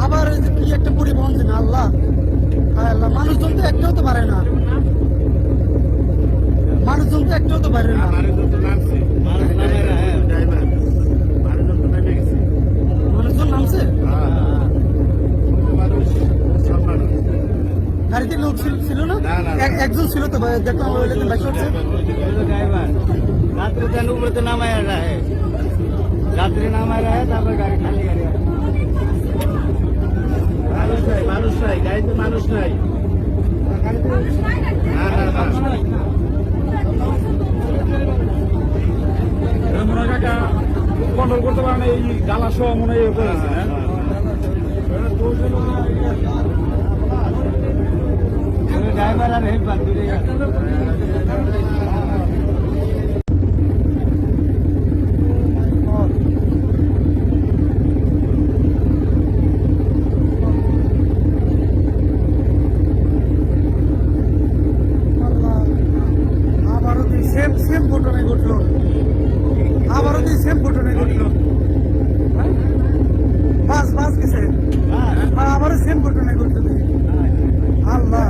আবার এই যে কি একটা পরিবহন দিন আল্লাহ, হায় আল্লাহ, মানুষজন তো একটাও তো পারে না, মানুষজন তো একটাও তো পারে না। মানুষজন নামছে, গাড়িতে লোক ছিল না, একজন ছিল তো ভাই, দেখলাম বাইক করছে। रात्रि का ऊपर तो नाम आया रहा है, रात्रि नाम आ रहा है, तब गाड़ी खाली गाड़ी মানুষ নাই গাড়িতে মানুষ নাই কন্ট্রোল করতে পারে না, এই গালা সহ মনে হয় করেছে। ড্রাইভার আর হেল্পার সেম ঘটনায় ঘটলো, আবারও তুই সেম ঘটনায় ঘটলো, বাস গেছে, আবারও সেম ঘটনায় ঘটলো। আল্লাহ